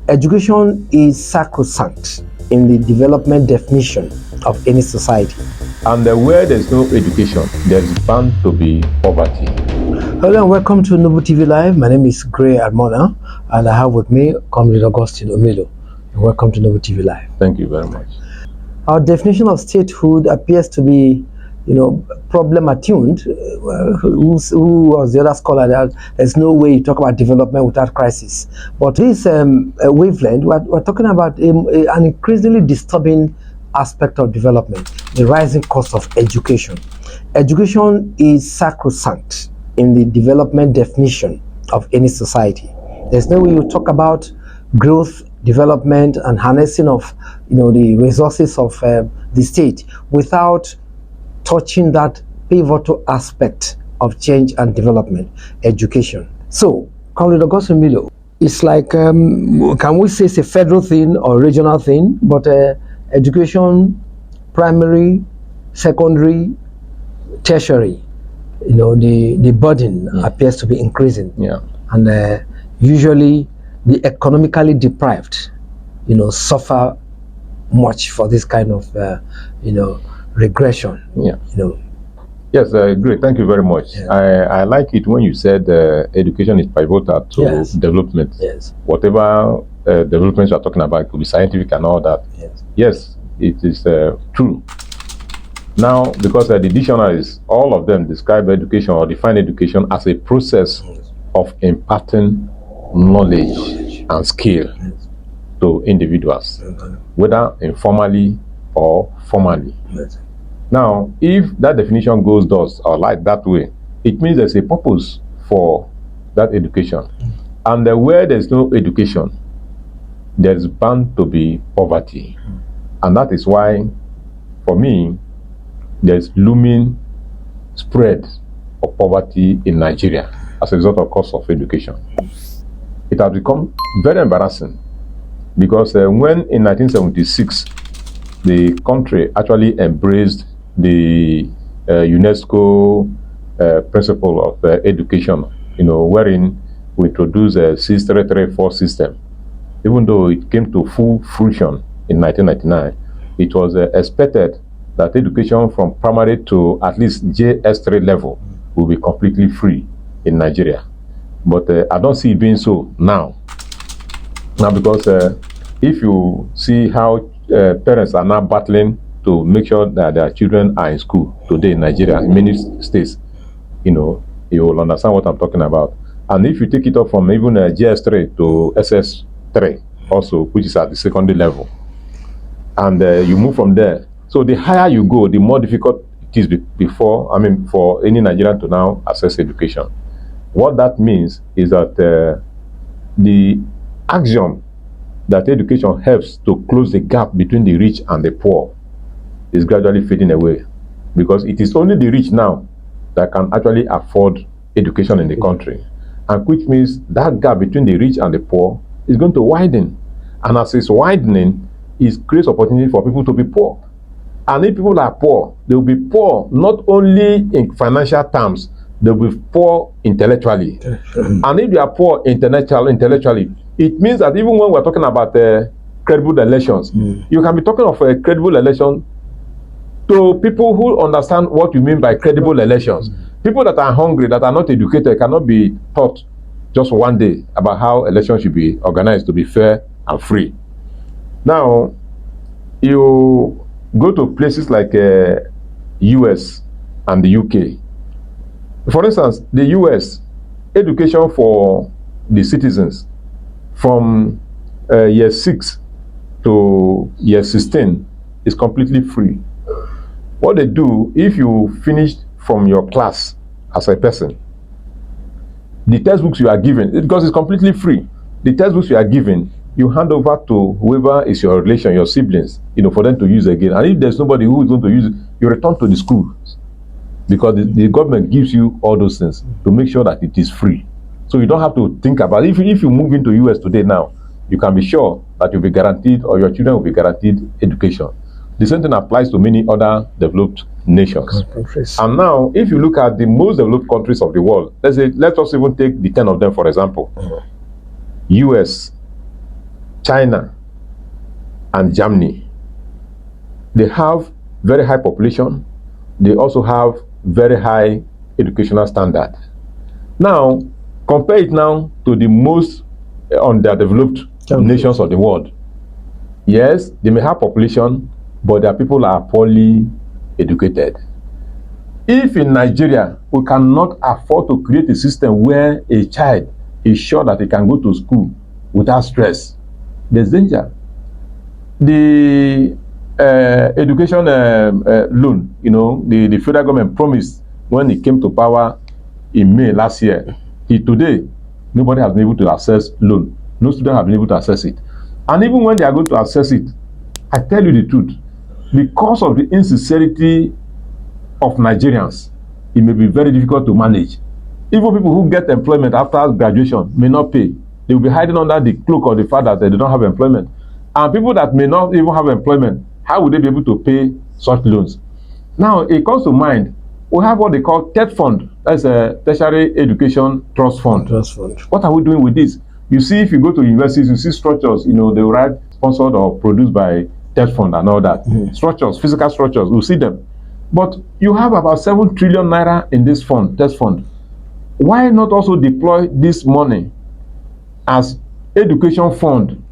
Education is sacrosanct in the development definition of any society. And where there's no education, there's bound to be poverty. Hello and welcome to Noble TV Live. My name is Gray Admona and I have with me Comrade Augustine Omilo. Welcome to Noble TV Live. Thank you very much. Our definition of statehood appears to be, problem attuned. Who was the other scholar that there's no way you talk about development without crisis? But this wavelength, we're talking about an increasingly disturbing aspect of development, the rising cost of education. Education is sacrosanct in the development definition of any society. There's no way you talk about growth, development, and harnessing of the resources of the state without touching that pivotal aspect of change and development, education. So, Comrade Augustine Omilo, it's like, can we say it's a federal thing or regional thing, but education, primary, secondary, tertiary, the burden appears to be increasing. Yeah. And usually the economically deprived, suffer much for this kind of, regression. Yeah. Yes, great. Thank you very much. Yeah. I like it when you said education is pivotal to Yes. development. Yes. Whatever developments you are talking about, it could be scientific and all that. Yes. Yes, it is true. Now, because the dictionaries, all of them describe education or define education as a process of imparting knowledge and skill to individuals, whether informally or formally. Yes. Now, if that definition goes thus or like that way, it means there's a purpose for that education. And where there's no education, there's bound to be poverty. And that is why, for me, there's looming spread of poverty in Nigeria as a result of cost of education. It has become very embarrassing because when in 1976, the country actually embraced the UNESCO principle of education, wherein we introduced a 6334 system. Even though it came to full fruition in 1999, it was expected that education from primary to at least JS3 level will be completely free in Nigeria. But I don't see it being so now. Now, because if you see how parents are now battling to make sure that their children are in school today in Nigeria, in many states, you will understand what I'm talking about. And if you take it up from even JS3 to SS3 also, which is at the secondary level, and you move from there. So the higher you go, the more difficult it is for any Nigerian to now access education. What that means is that the axiom that education helps to close the gap between the rich and the poor is gradually fading away, because it is only the rich now that can actually afford education in the country, and which means that gap between the rich and the poor is going to widen, and as it's widening, it creates opportunity for people to be poor. And if people are poor, they will be poor not only in financial terms, they will be poor intellectually. And if you are poor intellectually, it means that even when we're talking about credible elections, you can be talking of a credible election to people who understand what you mean by credible elections. People that are hungry, that are not educated, cannot be taught just one day about how elections should be organized to be fair and free. Now, you go to places like US and the UK. For instance, the US, education for the citizens from year 6 to year 16 is completely free. What they do, if you finish from your class as a person, the textbooks you are given, because it's completely free, the textbooks you are given, you hand over to whoever is your relation, your siblings, for them to use again. And if there's nobody who is going to use it, you return to the school, because the government gives you all those things to make sure that it is free. So you don't have to think about it. If you move into US today now, you can be sure that you'll be guaranteed, or your children will be guaranteed education. The same thing applies to many other developed nations. And now, if you look at the most developed countries of the world, let us even take the 10 of them, for example. US, China, and Germany. They have very high population. They also have very high educational standard. Now, compare it now to the most underdeveloped nations of the world. Yes, they may have population, but their people are poorly educated. If in Nigeria, we cannot afford to create a system where a child is sure that he can go to school without stress, there's danger. The education loan, the federal government promised when it came to power in May last year. Today, nobody has been able to access loan. No student have been able to access it. And even when they are going to access it, I tell you the truth, because of the insincerity of Nigerians, it may be very difficult to manage. Even people who get employment after graduation may not pay. They will be hiding under the cloak of the fact that they don't have employment. And people that may not even have employment, how would they be able to pay such loans? Now, it comes to mind, we have what they call TED Fund. That's a Tertiary Education Trust Fund. What are we doing with this? You see, if you go to universities, you see structures, they will write sponsored or produced by TED Fund and all that. Structures, physical structures, you see them. But you have about 7 trillion naira in this fund, TED Fund. Why not also deploy this money as education fund,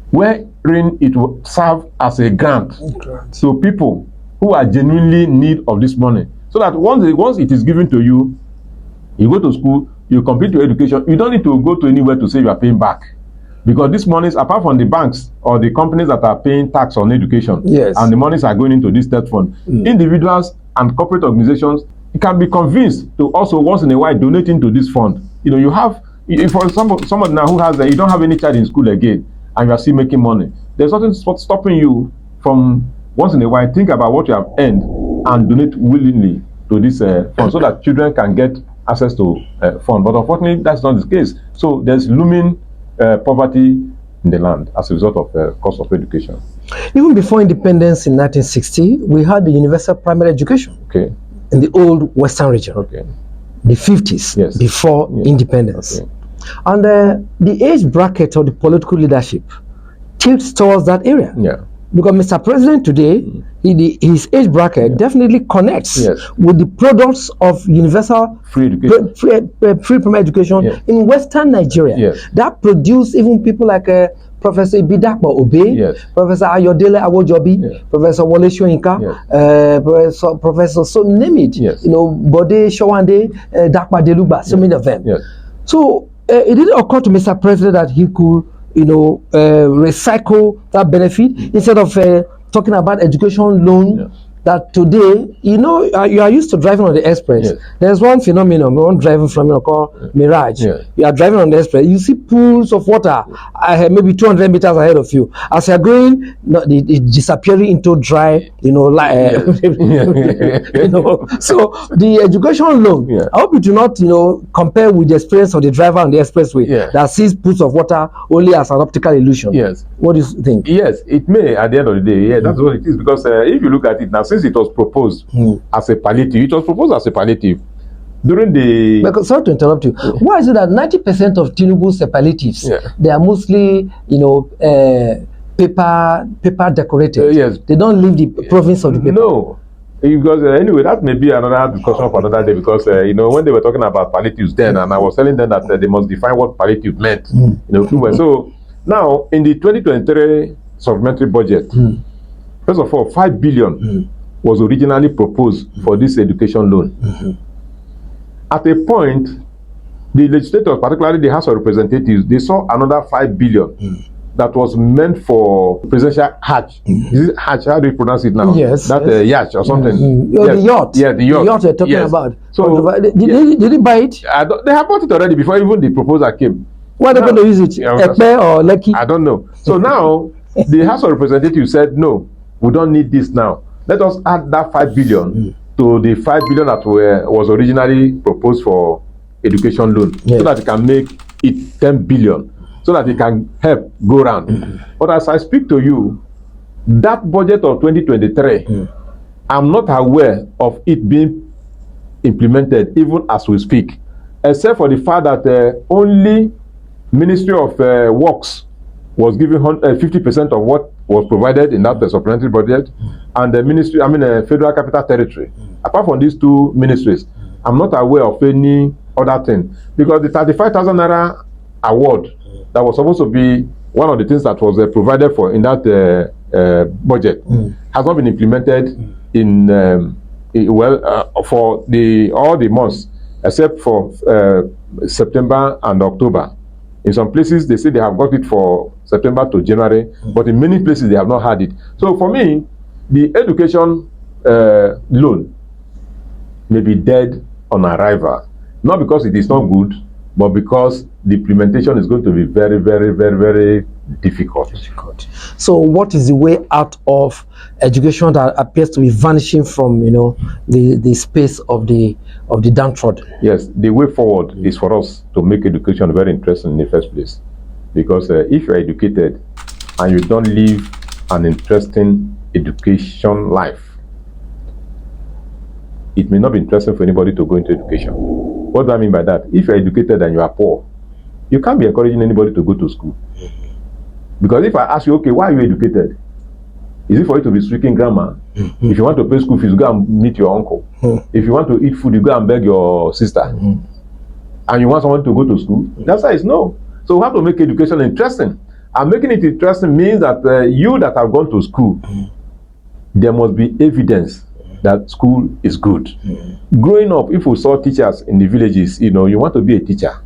wherein it will serve as a grant to people who are genuinely in need of this money? So that once it is given to you, you go to school, you complete your education, you don't need to go to anywhere to say you are paying back. Because these monies, apart from the banks or the companies that are paying tax on education, and the monies are going into this TED Fund, individuals and corporate organizations can be convinced to also once in a while donate into this fund. You have, for someone now who has, you don't have any child in school again, and you are still making money. There's nothing stopping you from once in a while think about what you have earned and donate willingly to this fund so that children can get access to fund. But unfortunately, that's not the case. So there's looming poverty in the land as a result of cost of education. Even before independence in 1960, we had the universal primary education in the old Western region, the 50s, before independence. And the age bracket of the political leadership tilts towards that area. Because Mr. President today, his age bracket definitely connects with the products of universal free primary education in Western Nigeria. That produced even people like Professor Ibidakpo Obe, Professor Ayodele Awojobi, Professor Wole Soyinka, Professor, so name it, Bode Showande, Dakpa Deluba, so many of them. So it didn't occur to Mr. President that he could recycle that benefit instead of talking about education loan. That today, you are used to driving on the express. There's one phenomenon, one driving from called Mirage. You are driving on the express, you see pools of water maybe 200 meters ahead of you. As you are going, it's disappearing into dry, So the education loan, I hope you do not, compare with the experience of the driver on the expressway that sees pools of water only as an optical illusion. What do you think? Yes, it may at the end of the day. That's what it is. Because if you look at it now, since it was proposed as a palliative, during the... Because, sorry to interrupt you. Why is it that 90% of Tinubu's palliatives, they are mostly, paper decorated? They don't leave the province of the paper. No. Because anyway, that may be another discussion for another day. Because when they were talking about palliatives then, and I was telling them that they must define what palliative meant. So now in the 2023 supplementary budget, first of all, 5 billion was originally proposed for this education loan. At a point, the legislators, particularly the House of Representatives, they saw another 5 billion that was meant for presidential hatch. Is it hatch? How do you pronounce it now? Yacht or something. The yacht. The yacht. The yacht you're talking about. So did they buy it? They have bought it already before even the proposal came. Why are they going to use it? Ekpe or Lekki? I don't know. So now, the House of Representatives said, no, we don't need this now. Let us add that 5 billion to the 5 billion that was originally proposed for education loan, so that it can make it 10 billion, so that it can help go round. But as I speak to you, that budget of 2023, I'm not aware of it being implemented even as we speak, except for the fact that only Ministry of Works was given 50% of what was provided in that supplementary budget, and the ministry, Federal Capital Territory. Apart from these two ministries, I'm not aware of any other thing, because the 35,000 naira award that was supposed to be one of the things that was provided for in that budget has not been implemented in for all the months except for September and October. In some places, they say they have got it for September to January, but in many places, they have not had it. So for me, the education loan may be dead on arrival, not because it is not good, but because the implementation is going to be very, very, very, very difficult. So what is the way out of education that appears to be vanishing from, the space of the downtrodden? Yes, the way forward is for us to make education very interesting in the first place. Because if you're educated and you don't live an interesting education life, it may not be interesting for anybody to go into education. What do I mean by that? If you're educated and you are poor, you can't be encouraging anybody to go to school. Because if I ask you, okay, why are you educated? Is it for you to be speaking grammar? If you want to pay school fees, go and meet your uncle. If you want to eat food, you go and beg your sister. And you want someone to go to school? The answer is no. So we have to make education interesting. And making it interesting means that you that have gone to school, there must be evidence that school is good. Growing up, if we saw teachers in the villages, you want to be a teacher.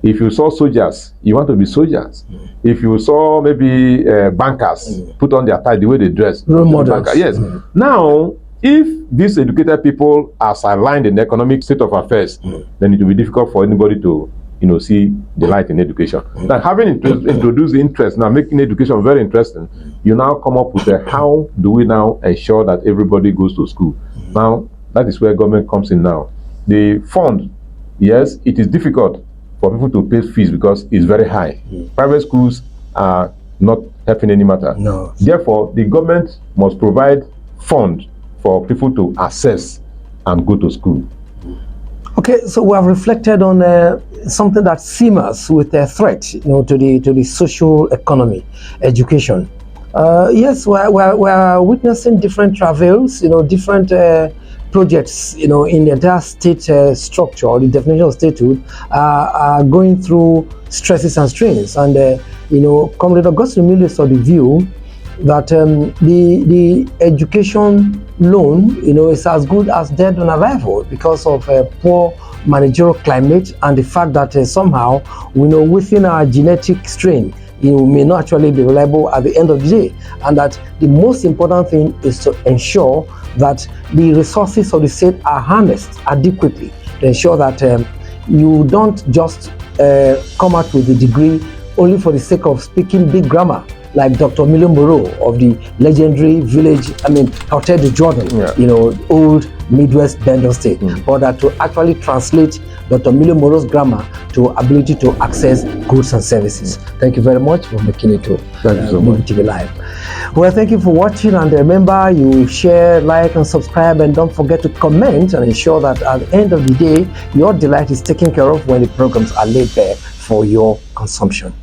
If you saw soldiers, you want to be soldiers. If you saw maybe bankers put on their tie, the way they dress, role models. Yes. Now, if these educated people are sidelined in the economic state of affairs, then it will be difficult for anybody to, see the light in education. Now, having introduced interest, now making education very interesting, you now come up with how do we now ensure that everybody goes to school? Now, that is where government comes in now. The fund, yes, it is difficult for people to pay fees because it's very high. Private schools are not helping any matter. No. Therefore, the government must provide fund for people to access and go to school. Okay, so we have reflected on something that simmers with a threat, to the social economy, education. Yes, we're witnessing different travails, different projects, in the entire state structure, or the definition of statehood, are going through stresses and strains. And, Comrade Augustine Emilio saw the view that the education loan, is as good as dead on arrival because of poor managerial climate and the fact that somehow, within our genetic strain, may not actually be reliable at the end of the day. And that the most important thing is to ensure that the resources of the state are harnessed adequately, to ensure that you don't just come out with a degree only for the sake of speaking big grammar, like Dr. Emilio Moreau of the legendary village, Hotel de Jordan, old Midwest Bengal State, but that to actually translate Dr. Emilio Moreau's grammar to ability to access goods and services. Thank you very much for making it to Movie TV Live. Well, thank you for watching, and remember, you share, like, and subscribe, and don't forget to comment and ensure that at the end of the day, your delight is taken care of when the programs are laid bare for your consumption.